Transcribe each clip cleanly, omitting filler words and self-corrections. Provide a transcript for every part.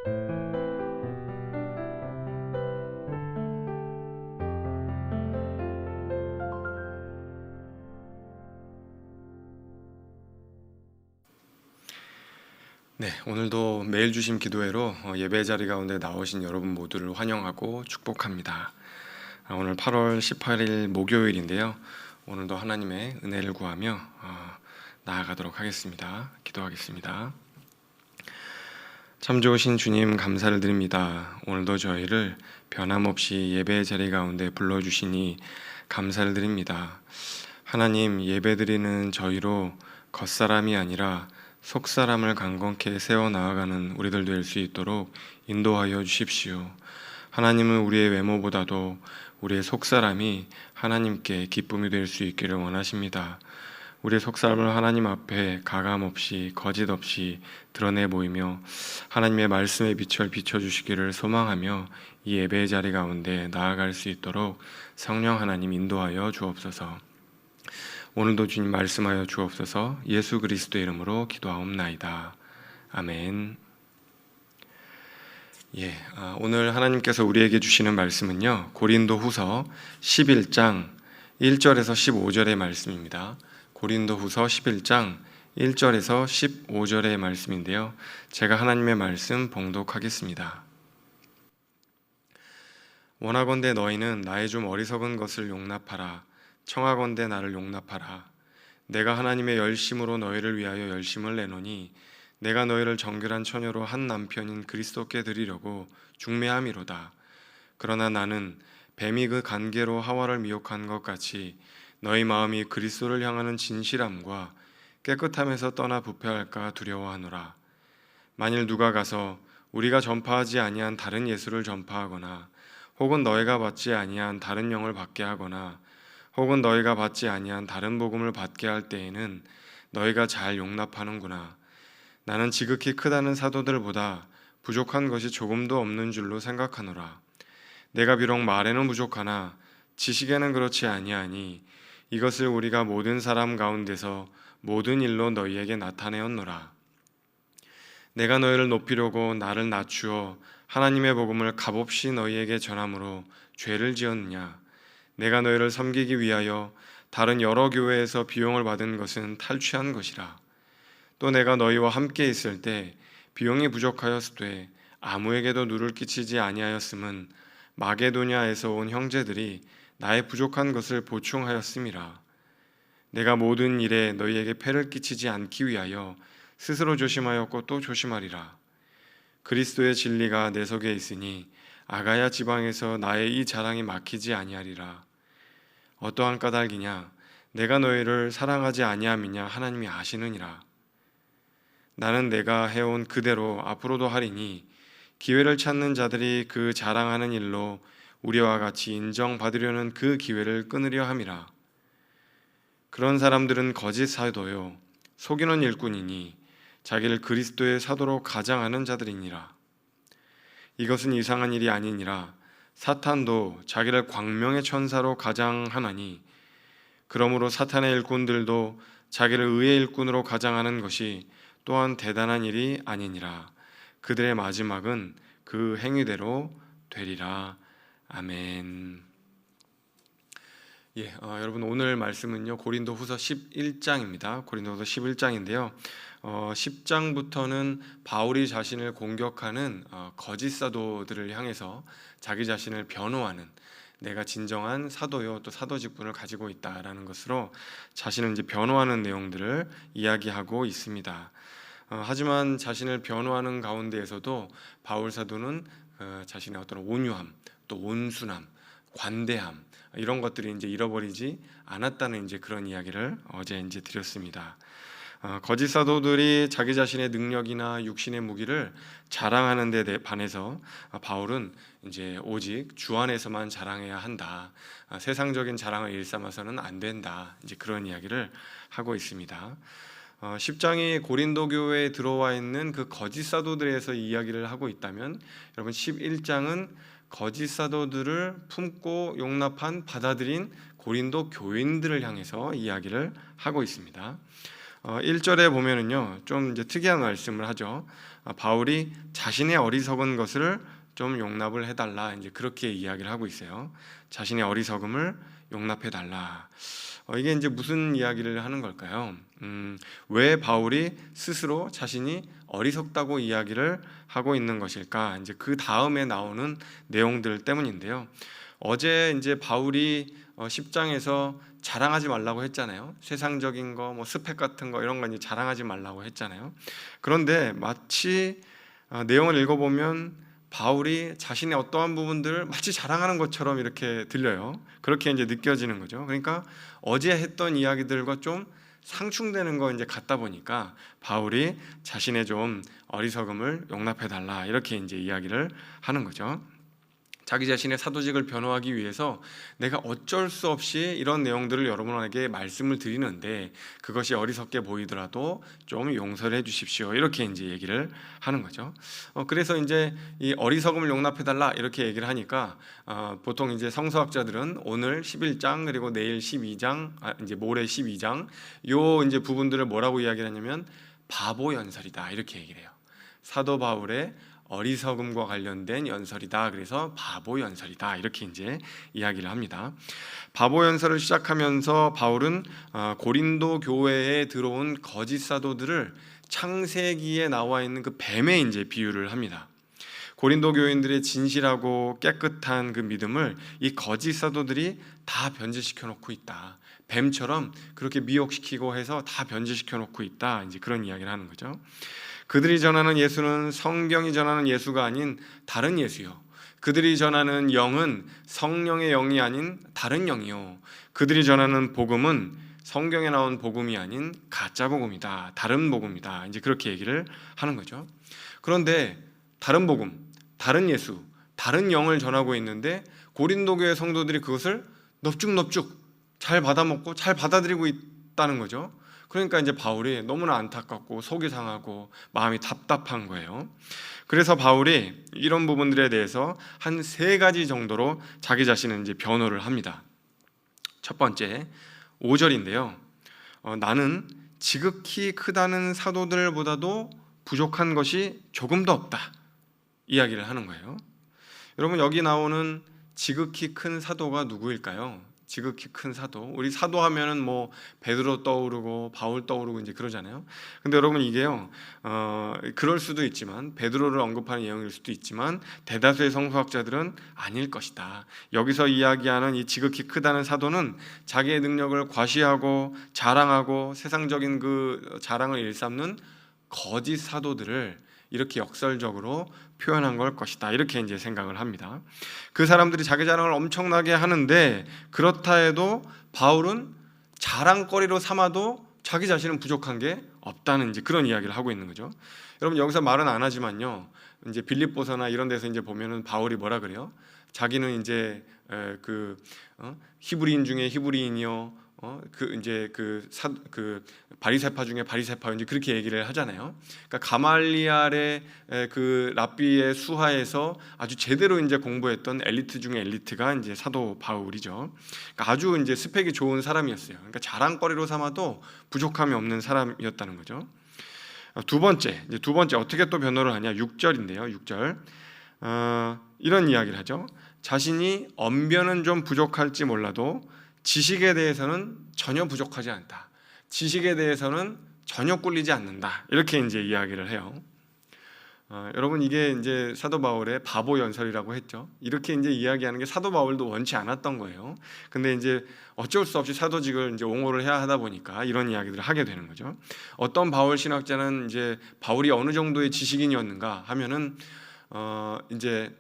네, 오늘도 매일 주심 기도회로 예배 자리 가운데 나오신 여러분 모두를 환영하고 축복합니다. 오늘 8월 18일 목요일인데요. 오늘도 하나님의 은혜를 구하며 나아가도록 하겠습니다. 기도하겠습니다. 참 좋으신 주님 감사를 드립니다. 오늘도 저희를 변함없이 예배 자리 가운데 불러주시니 감사를 드립니다. 하나님, 예배드리는 저희로 겉사람이 아니라 속사람을 강건케 세워나가는 우리들 될 수 있도록 인도하여 주십시오. 하나님은 우리의 외모보다도 우리의 속사람이 하나님께 기쁨이 될 수 있기를 원하십니다. 우리의 속사람을 하나님 앞에 가감없이 거짓 없이 드러내 보이며 하나님의 말씀의 빛을 비춰주시기를 소망하며 이 예배의 자리 가운데 나아갈 수 있도록 성령 하나님 인도하여 주옵소서. 오늘도 주님 말씀하여 주옵소서. 예수 그리스도의 이름으로 기도하옵나이다. 아멘. 오늘 하나님께서 우리에게 주시는 말씀은요, 고린도후서 11장 1절에서 15절의 말씀입니다. 고린도후서 11장 1절에서 15절의 말씀인데요, 제가 하나님의 말씀 봉독하겠습니다. 원하건대 너희는 나의 좀 어리석은 것을 용납하라. 청하건대 나를 용납하라. 내가 하나님의 열심으로 너희를 위하여 열심을 내노니 내가 너희를 정결한 처녀로 한 남편인 그리스도께 드리려고 중매함이로다. 그러나 나는 뱀이 그 간계로 하와를 미혹한 것 같이 너희 마음이 그리스도를 향하는 진실함과 깨끗함에서 떠나 부패할까 두려워하노라. 만일 누가 가서 우리가 전파하지 아니한 다른 예수를 전파하거나 혹은 너희가 받지 아니한 다른 영을 받게 하거나 혹은 너희가 받지 아니한 다른 복음을 받게 할 때에는 너희가 잘 용납하는구나. 나는 지극히 크다는 사도들보다 부족한 것이 조금도 없는 줄로 생각하노라. 내가 비록 말에는 부족하나 지식에는 그렇지 아니하니 이것을 우리가 모든 사람 가운데서 모든 일로 너희에게 나타내었노라. 내가 너희를 높이려고 나를 낮추어 하나님의 복음을 값없이 너희에게 전함으로 죄를 지었느냐? 내가 너희를 섬기기 위하여 다른 여러 교회에서 비용을 받은 것은 탈취한 것이라. 또 내가 너희와 함께 있을 때 비용이 부족하였으되 아무에게도 누를 끼치지 아니하였음은 마게도냐에서 온 형제들이 나의 부족한 것을 보충하였음이라. 내가 모든 일에 너희에게 폐를 끼치지 않기 위하여 스스로 조심하였고 또 조심하리라. 그리스도의 진리가 내 속에 있으니 아가야 지방에서 나의 이 자랑이 막히지 아니하리라. 어떠한 까닭이냐? 내가 너희를 사랑하지 아니함이냐? 하나님이 아시느니라. 나는 내가 해온 그대로 앞으로도 하리니 기회를 찾는 자들이 그 자랑하는 일로 우리와 같이 인정받으려는 그 기회를 끊으려 함이라. 그런 사람들은 거짓 사도요 속이는 일꾼이니 자기를 그리스도의 사도로 가장하는 자들이니라. 이것은 이상한 일이 아니니라. 사탄도 자기를 광명의 천사로 가장하나니 그러므로 사탄의 일꾼들도 자기를 의의 일꾼으로 가장하는 것이 또한 대단한 일이 아니니라. 그들의 마지막은 그 행위대로 되리라. 아멘. 여러분, 오늘 말씀은요, 고린도후서 11장입니다. 고린도후서 11장인데요. 10장부터는 바울이 자신을 공격하는 거짓 사도들을 향해서 자기 자신을 변호하는, 내가 진정한 사도요 또 사도 직분을 가지고 있다라는 것으로 자신을 이제 변호하는 내용들을 이야기하고 있습니다. 하지만 자신을 변호하는 가운데에서도 바울 사도는 자신의 어떤 온유함, 또 온순함, 관대함, 이런 것들이 이제 잃어버리지 않았다는 이제 그런 이야기를 어제 이제 드렸습니다. 거짓 사도들이 자기 자신의 능력이나 육신의 무기를 자랑하는 데 반해서 바울은 이제 오직 주 안에서만 자랑해야 한다. 세상적인 자랑을 일삼아서는 안 된다. 이제 그런 이야기를 하고 있습니다. 10장이 고린도 교회에 들어와 있는 그 거짓 사도들에서 이야기를 하고 있다면, 여러분 11장은 거짓 사도들을 품고 용납한, 받아들인 고린도 교인들을 향해서 이야기를 하고 있습니다. 1절에 보면은요, 좀 이제 특이한 말씀을 하죠. 바울이 자신의 어리석은 것을 좀 용납을 해달라, 이제 그렇게 이야기를 하고 있어요. 자신의 어리석음을 용납해달라. 이게 이제 무슨 이야기를 하는 걸까요? 왜 바울이 스스로 자신이 어리석다고 이야기를 하고 있는 것일까? 이제 그 다음에 나오는 내용들 때문인데요. 어제 이제 바울이 10장에서 자랑하지 말라고 했잖아요. 세상적인 거, 뭐 스펙 같은 거 이런 거 이제 자랑하지 말라고 했잖아요. 그런데 마치 내용을 읽어보면 바울이 자신의 어떠한 부분들을 마치 자랑하는 것처럼 이렇게 들려요. 그렇게 이제 느껴지는 거죠. 그러니까 어제 했던 이야기들과 좀 상충되는 거 이제 같다 보니까 바울이 자신의 좀 어리석음을 용납해 달라, 이렇게 이제 이야기를 하는 거죠. 자기 자신의 사도직을 변호하기 위해서 내가 어쩔 수 없이 이런 내용들을 여러분에게 말씀을 드리는데 그것이 어리석게 보이더라도 좀 용서를 해주십시오, 이렇게 이제 얘기를 하는 거죠. 그래서 이제 이 어리석음을 용납해달라 이렇게 얘기를 하니까 보통 이제 성서학자들은 오늘 11장 그리고 내일 12장, 이제 모레 12장 요 이제 부분들을 뭐라고 이야기를 하냐면 바보 연설이다, 이렇게 얘기를 해요. 사도 바울의 어리석음과 관련된 연설이다. 그래서 바보 연설이다, 이렇게 이제 이야기를 합니다. 바보 연설을 시작하면서 바울은 고린도 교회에 들어온 거짓 사도들을 창세기에 나와 있는 그 뱀에 이제 비유를 합니다. 고린도 교인들의 진실하고 깨끗한 그 믿음을 이 거짓 사도들이 다 변질시켜 놓고 있다. 뱀처럼 그렇게 미혹시키고 해서 다 변질시켜 놓고 있다. 이제 그런 이야기를 하는 거죠. 그들이 전하는 예수는 성경이 전하는 예수가 아닌 다른 예수요. 그들이 전하는 영은 성령의 영이 아닌 다른 영이요. 그들이 전하는 복음은 성경에 나온 복음이 아닌 가짜 복음이다. 다른 복음이다. 이제 그렇게 얘기를 하는 거죠. 그런데 다른 복음, 다른 예수, 다른 영을 전하고 있는데 고린도 교회 성도들이 그것을 넙죽넙죽 잘 받아먹고 잘 받아들이고 있다는 거죠. 그러니까 이제 바울이 너무나 안타깝고 속이 상하고 마음이 답답한 거예요. 그래서 바울이 이런 부분들에 대해서 한 3가지 정도로 자기 자신을 이제 변호를 합니다. 첫 번째, 5절인데요. 나는 지극히 크다는 사도들보다도 부족한 것이 조금도 없다, 이야기를 하는 거예요. 여러분, 여기 나오는 지극히 큰 사도가 누구일까요? 지극히 큰 사도, 우리 사도하면은 뭐 베드로 떠오르고 바울 떠오르고 이제 그러잖아요. 근데 여러분, 이게요, 그럴 수도 있지만 베드로를 언급하는 내용일 수도 있지만 대다수의 성서학자들은 아닐 것이다. 여기서 이야기하는 이 지극히 크다는 사도는 자기의 능력을 과시하고 자랑하고 세상적인 그 자랑을 일삼는 거짓 사도들을 이렇게 역설적으로 표현한 걸 것이다, 이렇게 이제 생각을 합니다. 그 사람들이 자기 자랑을 엄청나게 하는데 그렇다 해도 바울은 자랑거리로 삼아도 자기 자신은 부족한 게 없다는 이제 그런 이야기를 하고 있는 거죠. 여러분, 여기서 말은 안 하지만요, 이제 빌립보서나 이런 데서 이제 보면은 바울이 뭐라 그래요? 자기는 이제 히브리인 중에 히브리인이요, 그 바리새파 중에 바리새파, 이제 그렇게 얘기를 하잖아요. 그러니까 가말리알의 그 랍비의 수하에서 아주 제대로 이제 공부했던 엘리트 중에 엘리트가 이제 사도 바울이죠. 그러니까 아주 이제 스펙이 좋은 사람이었어요. 그러니까 자랑거리로 삼아도 부족함이 없는 사람이었다는 거죠. 두 번째 어떻게 또 변호를 하냐? 6절인데요. 6절 이런 이야기를 하죠. 자신이 언변은 좀 부족할지 몰라도 지식에 대해서는 전혀 부족하지 않다. 지식에 대해서는 전혀 꿀리지 않는다. 이렇게 이제 이야기를 해요. 여러분, 이게 이제 사도 바울의 바보 연설이라고 했죠. 이렇게 이제 이야기하는 게 사도 바울도 원치 않았던 거예요. 근데 이제 어쩔 수 없이 사도직을 이제 옹호를 해야 하다 보니까 이런 이야기들을 하게 되는 거죠. 어떤 바울 신학자는 이제 바울이 어느 정도의 지식인이었는가 하면은 이제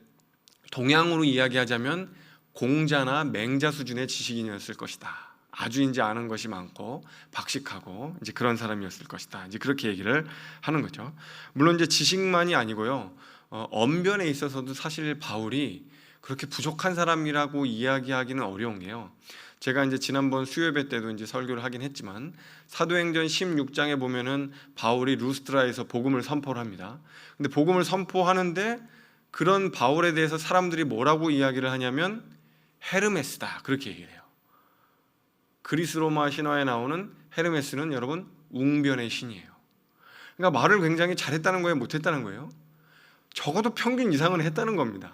동양으로 이야기하자면 공자나 맹자 수준의 지식인이었을 것이다. 아주 이제 아는 것이 많고 박식하고 이제 그런 사람이었을 것이다. 이제 그렇게 얘기를 하는 거죠. 물론 이제 지식만이 아니고요, 언변에 있어서도 사실 바울이 그렇게 부족한 사람이라고 이야기하기는 어려운 게요. 제가 이제 지난번 수요예배 때도 이제 설교를 하긴 했지만 사도행전 16장에 보면은 바울이 루스드라에서 복음을 선포를 합니다. 근데 복음을 선포하는데 그런 바울에 대해서 사람들이 뭐라고 이야기를 하냐면 헤르메스다, 그렇게 얘기를 해요. 그리스 로마 신화에 나오는 헤르메스는 여러분 웅변의 신이에요. 그러니까 말을 굉장히 잘했다는 거예요, 못했다는 거예요? 적어도 평균 이상은 했다는 겁니다.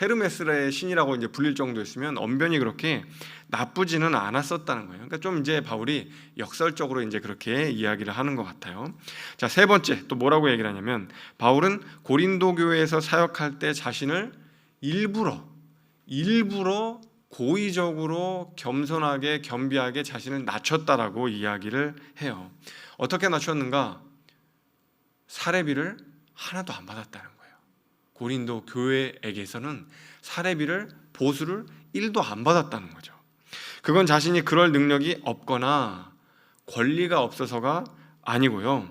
헤르메스의 신이라고 이제 불릴 정도였으면 언변이 그렇게 나쁘지는 않았었다는 거예요. 그러니까 좀 이제 바울이 역설적으로 이제 그렇게 이야기를 하는 것 같아요. 자, 세 번째 또 뭐라고 얘기를 하냐면, 바울은 고린도 교회에서 사역할 때 자신을 일부러 고의적으로 겸손하게 겸비하게 자신을 낮췄다라고 이야기를 해요. 어떻게 낮췄는가? 사례비를 하나도 안 받았다는 거예요. 고린도 교회에게서는 사례비를, 보수를 1도 안 받았다는 거죠. 그건 자신이 그럴 능력이 없거나 권리가 없어서가 아니고요,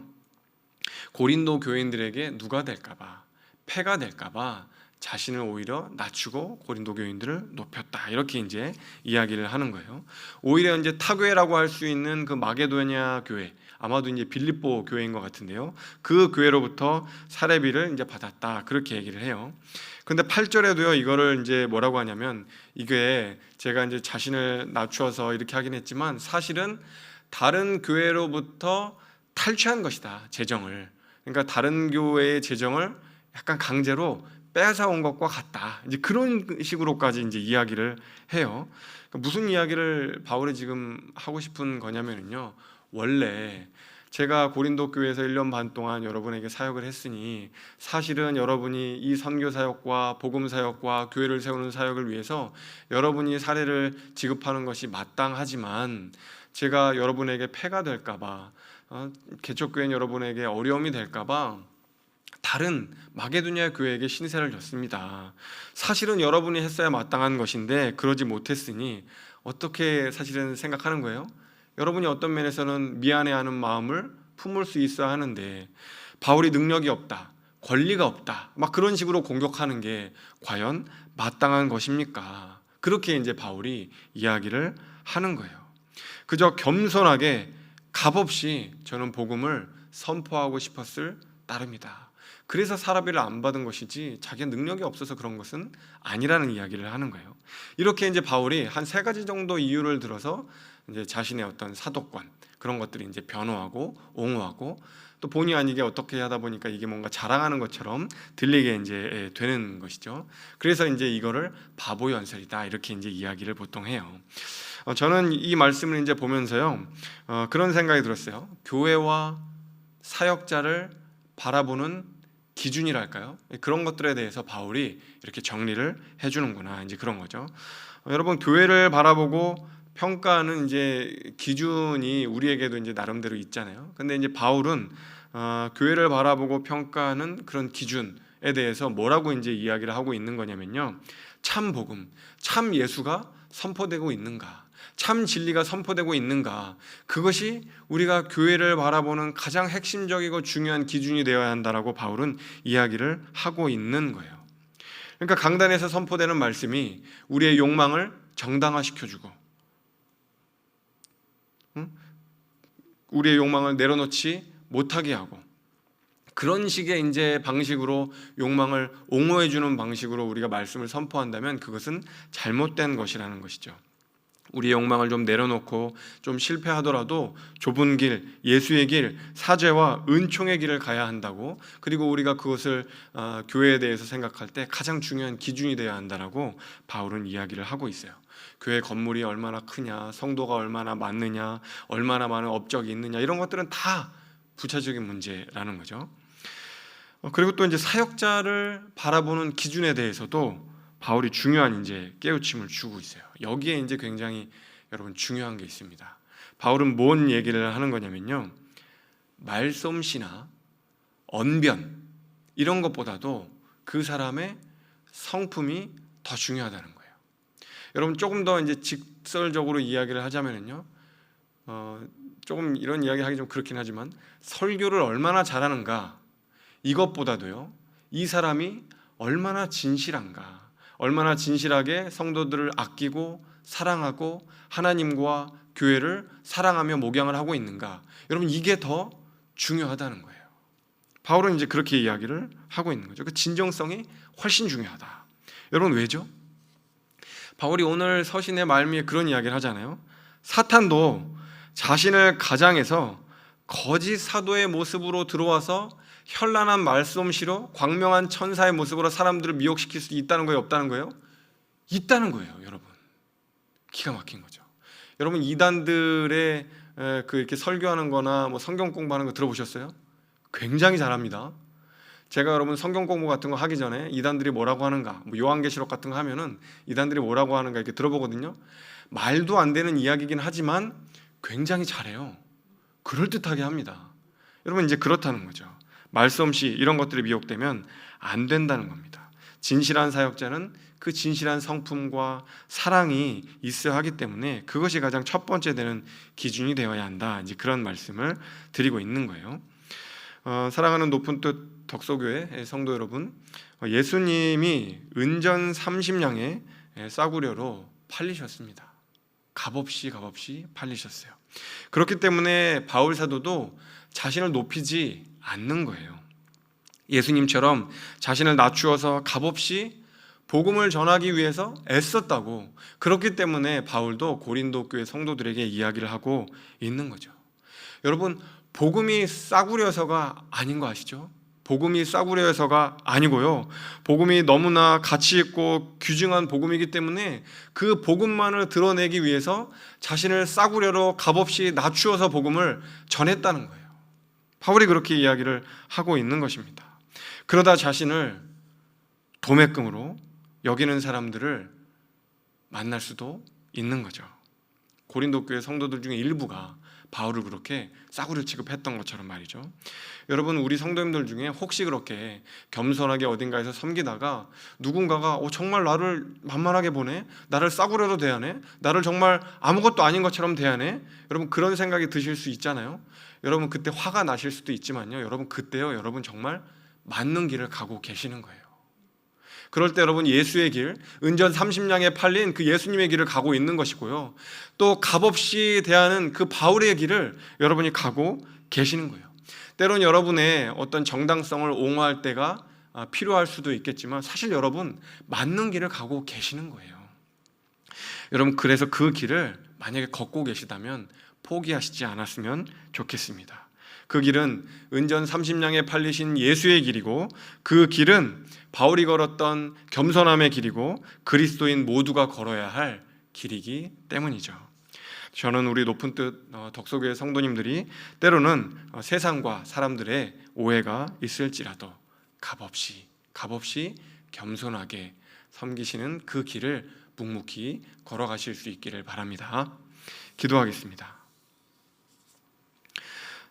고린도 교인들에게 누가 될까봐, 폐가 될까봐 자신을 오히려 낮추고 고린도 교인들을 높였다, 이렇게 이제 이야기를 하는 거예요. 오히려 이제 타교회라고 할 수 있는 그 마게도냐 교회, 아마도 이제 빌립보 교회인 것 같은데요, 그 교회로부터 사례비를 이제 받았다, 그렇게 얘기를 해요. 근데 8절에도요 이거를 이제 뭐라고 하냐면, 이게 제가 이제 자신을 낮추어서 이렇게 하긴 했지만 사실은 다른 교회로부터 탈취한 것이다, 재정을. 그러니까 다른 교회의 재정을 약간 강제로 뺏어온 것과 같다, 이제 그런 식으로까지 이제 이야기를 해요. 그러니까 무슨 이야기를 바울이 지금 하고 싶은 거냐면요, 원래 제가 고린도 교회에서 1년 반 동안 여러분에게 사역을 했으니 사실은 여러분이 이 선교 사역과 복음 사역과 교회를 세우는 사역을 위해서 여러분이 사례를 지급하는 것이 마땅하지만, 제가 여러분에게 폐가 될까봐, 개척교회는 여러분에게 어려움이 될까봐 다른 마게도냐 교회에게 신세를 졌습니다. 사실은 여러분이 했어야 마땅한 것인데 그러지 못했으니 어떻게 사실은 생각하는 거예요? 여러분이 어떤 면에서는 미안해하는 마음을 품을 수 있어야 하는데, 바울이 능력이 없다, 권리가 없다, 막 그런 식으로 공격하는 게 과연 마땅한 것입니까? 그렇게 이제 바울이 이야기를 하는 거예요. 그저 겸손하게 값없이 저는 복음을 선포하고 싶었을 따름이다. 그래서 사례비를 안 받은 것이지 자기가 능력이 없어서 그런 것은 아니라는 이야기를 하는 거예요. 이렇게 이제 바울이 한 3가지 정도 이유를 들어서 이제 자신의 어떤 사도권, 그런 것들이 이제 변호하고 옹호하고, 또 본의 아니게 어떻게 하다 보니까 이게 뭔가 자랑하는 것처럼 들리게 이제 되는 것이죠. 그래서 이제 이거를 바보 연설이다, 이렇게 이제 이야기를 보통 해요. 저는 이 말씀을 이제 보면서요, 그런 생각이 들었어요. 교회와 사역자를 바라보는 기준이랄까요? 그런 것들에 대해서 바울이 이렇게 정리를 해주는구나, 이제 그런 거죠. 여러분, 교회를 바라보고 평가하는 이제 기준이 우리에게도 이제 나름대로 있잖아요. 근데 이제 바울은 교회를 바라보고 평가하는 그런 기준에 대해서 뭐라고 이제 이야기를 하고 있는 거냐면요, 참 복음, 참 예수가 선포되고 있는가, 참 진리가 선포되고 있는가, 그것이 우리가 교회를 바라보는 가장 핵심적이고 중요한 기준이 되어야 한다라고 바울은 이야기를 하고 있는 거예요. 그러니까 강단에서 선포되는 말씀이 우리의 욕망을 정당화시켜주고, 우리의 욕망을 내려놓지 못하게 하고, 그런 식의 이제 방식으로 욕망을 옹호해주는 방식으로 우리가 말씀을 선포한다면 그것은 잘못된 것이라는 것이죠. 우리의 욕망을 좀 내려놓고 좀 실패하더라도 좁은 길, 예수의 길, 사죄와 은총의 길을 가야 한다고, 그리고 우리가 그것을 교회에 대해서 생각할 때 가장 중요한 기준이 되어야 한다라고 바울은 이야기를 하고 있어요. 교회 건물이 얼마나 크냐, 성도가 얼마나 많느냐, 얼마나 많은 업적이 있느냐, 이런 것들은 다 부차적인 문제라는 거죠. 그리고 또 이제 사역자를 바라보는 기준에 대해서도 바울이 중요한 이제 깨우침을 주고 있어요. 여기에 이제 굉장히 여러분 중요한 게 있습니다. 바울은 뭔 얘기를 하는 거냐면요, 말솜씨나 언변 이런 것보다도 그 사람의 성품이 더 중요하다는 거예요. 여러분, 조금 더 이제 직설적으로 이야기를 하자면요, 조금 이런 이야기 하기 좀 그렇긴 하지만 설교를 얼마나 잘하는가, 이것보다도요, 이 사람이 얼마나 진실한가, 얼마나 진실하게 성도들을 아끼고 사랑하고 하나님과 교회를 사랑하며 목양을 하고 있는가, 여러분, 이게 더 중요하다는 거예요. 바울은 이제 그렇게 이야기를 하고 있는 거죠. 그 진정성이 훨씬 중요하다. 여러분, 왜죠? 바울이 오늘 서신의 말미에 그런 이야기를 하잖아요. 사탄도 자신을 가장해서 거짓 사도의 모습으로 들어와서 현란한 말솜씨로 광명한 천사의 모습으로 사람들을 미혹시킬 수 있다는 거예요, 없다는 거예요? 있다는 거예요, 여러분. 기가 막힌 거죠. 여러분, 이단들의 이렇게 설교하는 거나 뭐 성경 공부하는 거 들어보셨어요? 굉장히 잘합니다. 제가 여러분 성경 공부 같은 거 하기 전에 이단들이 뭐라고 하는가, 뭐 요한계시록 같은 거 하면은 이단들이 뭐라고 하는가 이렇게 들어보거든요. 말도 안 되는 이야기긴 하지만 굉장히 잘해요. 그럴듯하게 합니다. 여러분, 이제 그렇다는 거죠. 말솜씨 이런 것들이 미혹되면 안 된다는 겁니다. 진실한 사역자는 그 진실한 성품과 사랑이 있어야 하기 때문에 그것이 가장 첫 번째 되는 기준이 되어야 한다. 이제 그런 말씀을 드리고 있는 거예요. 사랑하는 높은 뜻 덕소교회 성도 여러분, 예수님이 은전 30냥의 싸구려로 팔리셨습니다. 값없이 팔리셨어요. 그렇기 때문에 바울 사도도 자신을 높이지 않는 거예요. 예수님처럼 자신을 낮추어서 값없이 복음을 전하기 위해서 애썼다고, 그렇기 때문에 바울도 고린도 교회 성도들에게 이야기를 하고 있는 거죠. 여러분, 복음이 싸구려서가 아닌 거 아시죠? 복음이 싸구려서가 아니고요, 복음이 너무나 가치 있고 귀중한 복음이기 때문에 그 복음만을 드러내기 위해서 자신을 싸구려로 값없이 낮추어서 복음을 전했다는 거예요. 바울이 그렇게 이야기를 하고 있는 것입니다. 그러다 자신을 도매금으로 여기는 사람들을 만날 수도 있는 거죠. 고린도 교회 성도들 중에 일부가 바울을 그렇게 싸구려 취급했던 것처럼 말이죠. 여러분, 우리 성도님들 중에 혹시 그렇게 겸손하게 어딘가에서 섬기다가 누군가가 정말 나를 만만하게 보네, 나를 싸구려로 대하네, 나를 정말 아무것도 아닌 것처럼 대하네, 여러분 그런 생각이 드실 수 있잖아요. 여러분, 그때 화가 나실 수도 있지만요, 여러분 그때요, 여러분 정말 맞는 길을 가고 계시는 거예요. 그럴 때 여러분, 예수의 길, 은전 30냥에 팔린 그 예수님의 길을 가고 있는 것이고요, 또 값없이 대하는 그 바울의 길을 여러분이 가고 계시는 거예요. 때론 여러분의 어떤 정당성을 옹호할 때가 필요할 수도 있겠지만 사실 여러분 맞는 길을 가고 계시는 거예요. 여러분, 그래서 그 길을 만약에 걷고 계시다면 포기하시지 않았으면 좋겠습니다. 그 길은 은전 30냥에 팔리신 예수의 길이고, 그 길은 바울이 걸었던 겸손함의 길이고 그리스도인 모두가 걸어야 할 길이기 때문이죠. 저는 우리 높은 뜻 덕소교회 성도님들이 때로는 세상과 사람들의 오해가 있을지라도 값없이 겸손하게 섬기시는 그 길을 묵묵히 걸어가실 수 있기를 바랍니다. 기도하겠습니다.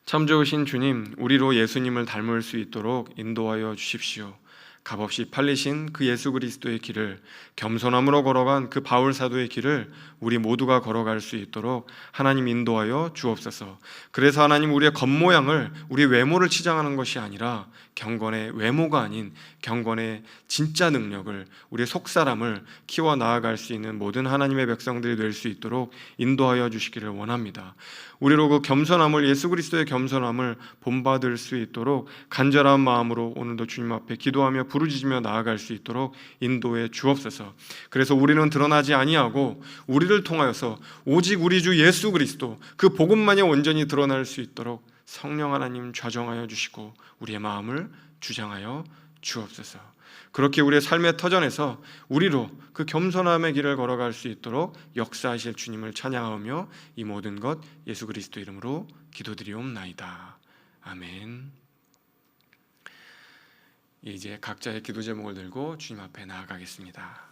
참 좋으신 주님, 우리로 예수님을 닮을 수 있도록 인도하여 주십시오. 값없이 팔리신 그 예수 그리스도의 길을, 겸손함으로 걸어간 그 바울 사도의 길을 우리 모두가 걸어갈 수 있도록 하나님 인도하여 주옵소서. 그래서 하나님, 우리의 겉모양을, 우리 외모를 치장하는 것이 아니라 경건의 외모가 아닌 경건의 진짜 능력을, 우리의 속사람을 키워 나아갈 수 있는 모든 하나님의 백성들이 될 수 있도록 인도하여 주시기를 원합니다. 우리로 그 겸손함을, 예수 그리스도의 겸손함을 본받을 수 있도록 간절한 마음으로 오늘도 주님 앞에 기도하며 부르짖으며 나아갈 수 있도록 인도해 주옵소서. 그래서 우리는 드러나지 아니하고 우리를 통하여서 오직 우리 주 예수 그리스도 그 복음만이 온전히 드러날 수 있도록 성령 하나님 좌정하여 주시고 우리의 마음을 주장하여 주옵소서. 그렇게 우리의 삶의 터전에서 우리로 그 겸손함의 길을 걸어갈 수 있도록 역사하실 주님을 찬양하며 이 모든 것 예수 그리스도 이름으로 기도드리옵나이다. 아멘. 이제 각자의 기도 제목을 들고 주님 앞에 나아가겠습니다.